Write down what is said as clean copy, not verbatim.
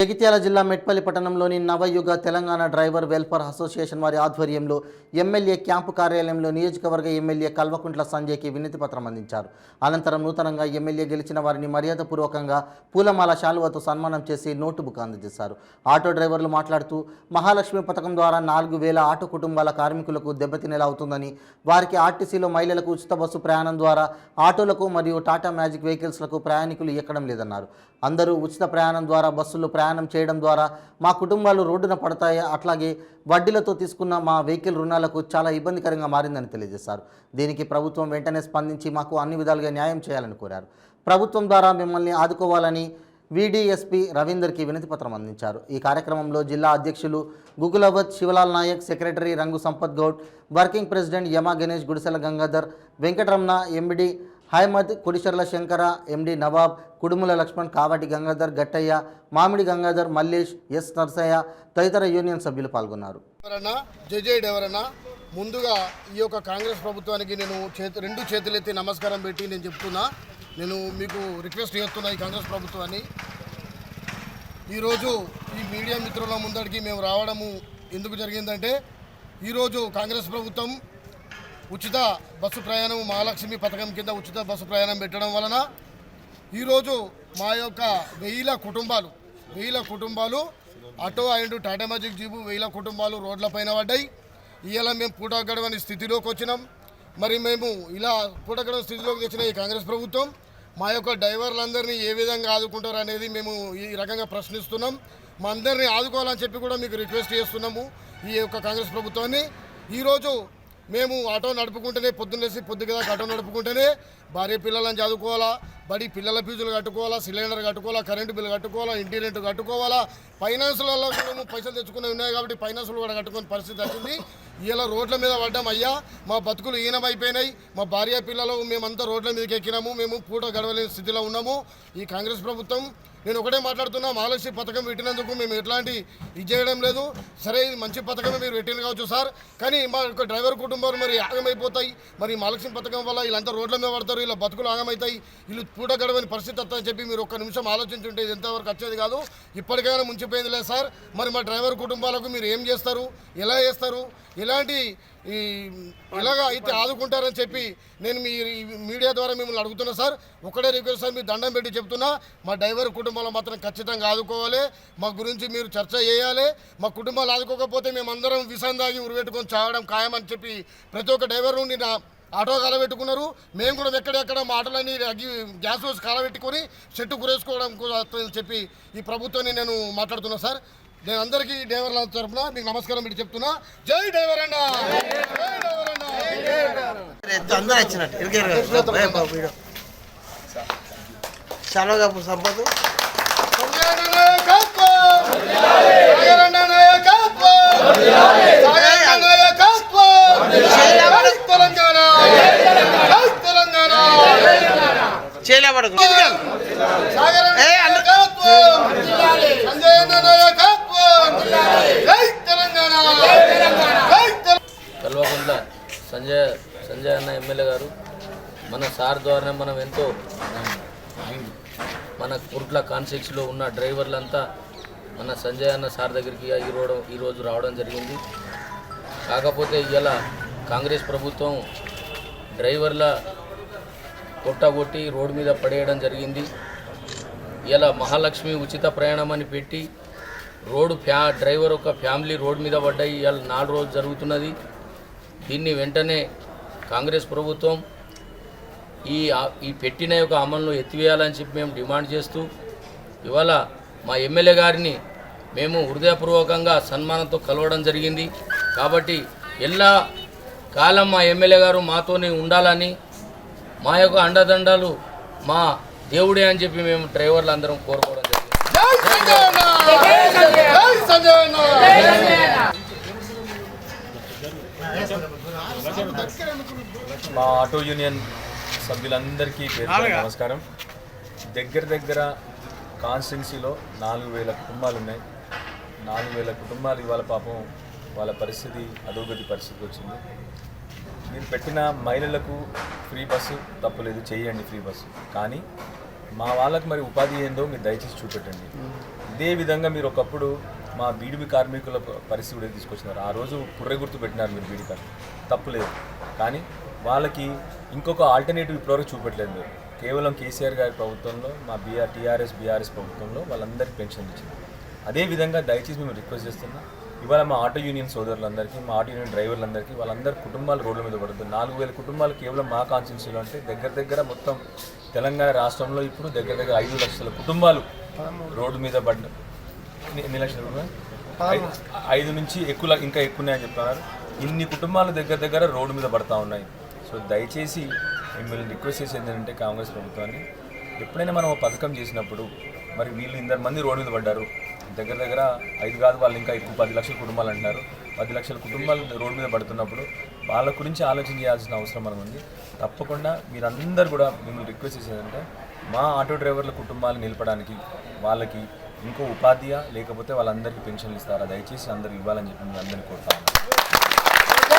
జగిత్యాల జిల్లా మెట్పల్లి పట్టణంలోని నవయుగ Telangana driver welfare association వారి ఆధ్వర్యంలో ఎమ్మెల్యే క్యాంపు కార్యాలయంలో నియోజకవర్గ ఎమ్మెల్యే కల్వకుంట్ల సంజయ్కి వినతి పత్రం అందించారు. అనంతరం నూతనంగా ఎమ్మెల్యే గెలిచిన వారిని మర్యాదపూర్వకంగా పూలమాల శాలువతో సన్మానం చేసి నోటుబుక్ అందజేశారు. ఆటో డ్రైవర్లు మాట్లాడుతూ మహాలక్ష్మి పథకం ద్వారా 4,000 ఆటో కుటుంబాల కార్మికులకు దెబ్బతినేలా అవుతుందని, వారికి ఆర్టీసీలో మహిళలకు ఉచిత బస్సు ప్రయాణం ద్వారా ఆటోలకు మరియు టాటా మ్యాజిక్ వెహికల్స్లకు ప్రయాణికులు ఎక్కడం లేదన్నారు. అందరూ ఉచిత ప్రయాణం ద్వారా బస్సులు ప్రయాణం చేయడం ద్వారా మా కుటుంబాలు రోడ్డున పడతాయి, అట్లాగే వడ్డీలతో తీసుకున్న మా వెహికల్ రుణాలకు చాలా ఇబ్బందికరంగా మారిందని తెలియజేశారు. దీనికి ప్రభుత్వం వెంటనే స్పందించి మాకు అన్ని విధాలుగా న్యాయం చేయాలని కోరారు. ప్రభుత్వం ద్వారా మిమ్మల్ని ఆదుకోవాలని వీడీఎస్పీ రవీందర్కి వినతి పత్రం అందించారు. ఈ కార్యక్రమంలో జిల్లా అధ్యక్షులు గుగులవత్ శివలాల్ నాయక్, సెక్రటరీ రంగు సంపత్ గౌడ్, వర్కింగ్ ప్రెసిడెంట్ యమా గణేష్, గుడిసెల గంగాధర్, వెంకటరమణ, ఎండి హైమద్, కుడిశర్ల శంకర, ఎండి నవాబ్, కుడుముల లక్ష్మణ్, కావటి గంగాధర్, గట్టయ్య, మామిడి గంగాధర్, మల్లేష్, ఎస్ నర్సయ్య తదితర యూనియన్ సభ్యులు పాల్గొన్నారు. ముందుగా ఈ యొక్క కాంగ్రెస్ ప్రభుత్వానికి నేను రెండు చేతులెత్తి నమస్కారం పెట్టి నేను చెప్తున్నా, నేను మీకు రిక్వెస్ట్ చేస్తున్నా ఈ కాంగ్రెస్ ప్రభుత్వాన్ని. ఈరోజు ఈ మీడియా మిత్రుల ముందడికి మేము రావడము ఎందుకు జరిగిందంటే, ఈరోజు కాంగ్రెస్ ప్రభుత్వం ఉచిత బస్సు ప్రయాణం మహాలక్ష్మి పథకం కింద ఉచిత బస్సు ప్రయాణం పెట్టడం వలన ఈరోజు మా యొక్క 1000 కుటుంబాలు auto and Tata magic jeep 1000 కుటుంబాలు రోడ్లపైన పడ్డాయి. ఇవాళ మేము పూట గడవని స్థితిలోకి వచ్చినాం. మరి మేము ఇలా పూట గడవని స్థితిలోకి తెచ్చిన ఈ కాంగ్రెస్ ప్రభుత్వం మా యొక్క డ్రైవర్లందరినీ ఏ విధంగా ఆదుకుంటారు అనేది మేము ఈ రకంగా ప్రశ్నిస్తున్నాం. మా అందరినీ ఆదుకోవాలని చెప్పి కూడా మీకు రిక్వెస్ట్ చేస్తున్నాము ఈ యొక్క కాంగ్రెస్ ప్రభుత్వాన్ని. ఈరోజు మేము ఆటో నడుపుకుంటేనే పొద్దున్నేసి పొద్దుగా ఆటో నడుపుకుంటేనే భార్య పిల్లలను చదువుకోవాలా, బడి పిల్లల ఫీజులు కట్టుకోవాలా, సిలిండర్ కట్టుకోవాలా, కరెంటు బిల్లు కట్టుకోవాలా, ఇంటి రెంట్ కట్టుకోవాలా, ఫైనాన్స్లలో మేము పైసలు తెచ్చుకునే ఉన్నాయి కాబట్టి ఫైనాన్స్లు కూడా కట్టుకునే పరిస్థితి వచ్చింది. ఇలా రోడ్ల మీద పడ్డాం అయ్యా, మా బతుకులు ఈనమైపోయినాయి, మా భార్య పిల్లలు మేమంతా రోడ్ల మీదకి ఎక్కినాము, మేము పూట గడవలేని స్థితిలో ఉన్నాము. ఈ కాంగ్రెస్ ప్రభుత్వం నేను ఒకటే మాట్లాడుతున్నా, మహాలక్ష్మి పథకం పెట్టినందుకు మేము ఎట్లాంటి ఇది చేయడం లేదు. సరే, ఇది మంచి పథకమే మీరు పెట్టిన కావచ్చు సార్, కానీ మా యొక్క డ్రైవర్ కుటుంబాలు మరి ఆగమైపోతాయి. మరి మహాలక్ష్మి పథకం వల్ల వీళ్ళంతా రోడ్ల మీద పడతారు, ఇలా బతుకులు ఆగమవుతాయి, వీళ్ళు పూట గడవని పరిస్థితి వస్తుందని చెప్పి మీరు ఒక్క నిమిషం ఆలోచించుంటే ఇది ఎంతవరకు వచ్చేది కాదు. ఇప్పటికైనా ముంచిపోయింది లేదు సార్. మరి మా డ్రైవర్ కుటుంబాలకు మీరు ఏం చేస్తారు, ఎలా చేస్తారు, ఇలాగా అయితే ఆదుకుంటారని చెప్పి నేను మీ మీడియా ద్వారా మిమ్మల్ని అడుగుతున్నా సార్. ఒకటే రిక్వెస్ట్ సార్, మీరు దండం పెట్టి చెప్తున్నా, మా డ్రైవర్ కుటుంబాలు మాత్రం ఖచ్చితంగా ఆదుకోవాలి. మా గురించి మీరు చర్చ చేయాలి. మా కుటుంబాలు ఆదుకోకపోతే మేమందరం విషం దాగి ఉరిపెట్టుకొని చావడం ఖాయమని చెప్పి ప్రతి ఒక్క డ్రైవర్ నుండి నా ఆటో కాలబెట్టుకున్నారు. మేము కూడా ఎక్కడెక్కడ మా ఆటోలన్నీ గ్యాస్ హౌస్ కాలబెట్టుకొని చెట్టు కురేసుకోవడం అని చెప్పి ఈ ప్రభుత్వాన్ని నేను మాట్లాడుతున్నా సార్. నేను అందరికీ డ్రైవర్ల తరఫున మీకు నమస్కారం పెట్టి చెప్తున్నా. జై డ్రైవర్ అన్న, సంపత్ కల్వకుంట్ల సంజయ్ అన్న ఎమ్మెల్యే గారు మన సార్ ద్వారా మనం ఎంతో మన కుర్ట్ల కాన్స్టిట్యూన్సీలో ఉన్న డ్రైవర్లంతా మన సంజయ్ అన్న సార్ దగ్గరికి ఈరోజు రావడం జరిగింది. కాకపోతే ఇలా కాంగ్రెస్ ప్రభుత్వం డ్రైవర్ల కొట్టగొట్టి రోడ్డు మీద పడేయడం జరిగింది. ఇలా మహాలక్ష్మి ఉచిత ప్రయాణం అని పెట్టి డ్రైవర్ ఒక ఫ్యామిలీ రోడ్డు మీద పడ్డాయి. ఇలా 4 రోజులు జరుగుతున్నది. దీన్ని వెంటనే కాంగ్రెస్ ప్రభుత్వం ఈ పెట్టిన యొక్క అమలును ఎత్తివేయాలని చెప్పి మేము డిమాండ్ చేస్తూ ఇవాళ మా ఎమ్మెల్యే గారిని మేము హృదయపూర్వకంగా సన్మానంతో కలవడం జరిగింది. కాబట్టి ఎల్లా కాలం మా ఎమ్మెల్యే గారు మాతోనే ఉండాలని, మా యొక్క అండదండాలు మా దేవుడే అని చెప్పి మేము డ్రైవర్లు అందరం కోరుకోవడం జరిగింది. మా ఆటో యూనియన్ సభ్యులందరికీ నమస్కారం. దగ్గర కాన్స్టిట్యున్సీలో 4,000 కుటుంబాలు ఉన్నాయి. 4,000 కుటుంబాలు ఇవాళ పాపం వాళ్ళ పరిస్థితి అధోగతి పరిస్థితికి వచ్చింది. మీరు పెట్టిన మహిళలకు ఫ్రీ బస్సు తప్పలేదు, చేయండి ఫ్రీ బస్సు. కానీ మా వాళ్ళకు మరి ఉపాధి ఏందో మీరు దయచేసి చూపెట్టండి. ఇదే విధంగా మీరు ఒకప్పుడు మా బీడీబీ కార్మికుల పరిస్థితి కూడా తీసుకొచ్చినారు. ఆ రోజు పుర్రె గుర్తు పెట్టినారు మీరు బీడీ కార్మికులు, తప్పులేదు. కానీ వాళ్ళకి ఇంకొక ఆల్టర్నేటివ్ ఇప్పటివరకు చూపెట్టలేదు మీరు. కేవలం కేసీఆర్ గారి ప్రభుత్వంలో మా టీఆర్ఎస్ బీఆర్ఎస్ ప్రభుత్వంలో వాళ్ళందరికీ పెన్షన్ ఇచ్చింది. అదేవిధంగా దయచేసి మేము రిక్వెస్ట్ చేస్తున్నాం, ఇవాళ మా ఆటో యూనియన్ సోదరులందరికీ, మా ఆటో యూనియన్ డ్రైవర్లందరికీ, వాళ్ళందరి కుటుంబాలు రోడ్ల మీద పడుతుంది. 4000 కుటుంబాలు కేవలం మా కాన్స్టిట్యూన్సీలో అంటే దగ్గర మొత్తం తెలంగాణ రాష్ట్రంలో ఇప్పుడు దగ్గర 5 లక్షల కుటుంబాలు రోడ్డు మీద పడ్డ. ఎన్ని లక్షలు? 5 నుంచి ఎక్కువ, ఇంకా ఎక్కువనే చెప్తున్నారు. ఇన్ని కుటుంబాలు దగ్గర రోడ్డు మీద పడతా ఉన్నాయి. సో దయచేసి మిమ్మల్ని రిక్వెస్ట్ చేసేది ఏంటంటే కాంగ్రెస్ ప్రభుత్వాన్ని, ఎప్పుడైనా మనం పథకం చేసినప్పుడు మరి వీళ్ళు 2 మంది రోడ్డు మీద పడ్డారు, దగ్గర 5 కాదు వాళ్ళు ఇంకా ఎక్కువ 10 లక్షల కుటుంబాలు అంటున్నారు. 10 లక్షల కుటుంబాలు రోడ్డు మీద పడుతున్నప్పుడు వాళ్ళ గురించి ఆలోచన చేయాల్సిన అవసరం మనకు ఉంది. తప్పకుండా మీరందరూ కూడా మిమ్మల్ని రిక్వెస్ట్ చేసేదంటే మా ఆటో డ్రైవర్ల కుటుంబాలు నిలపడానికి వాళ్ళకి ఇంకో ఉపాధ్యాయ లేకపోతే వాళ్ళందరికీ పెన్షన్లు ఇస్తారా, దయచేసి అందరూ ఇవ్వాలని చెప్పి మీ అందరినీ కోరుతాను.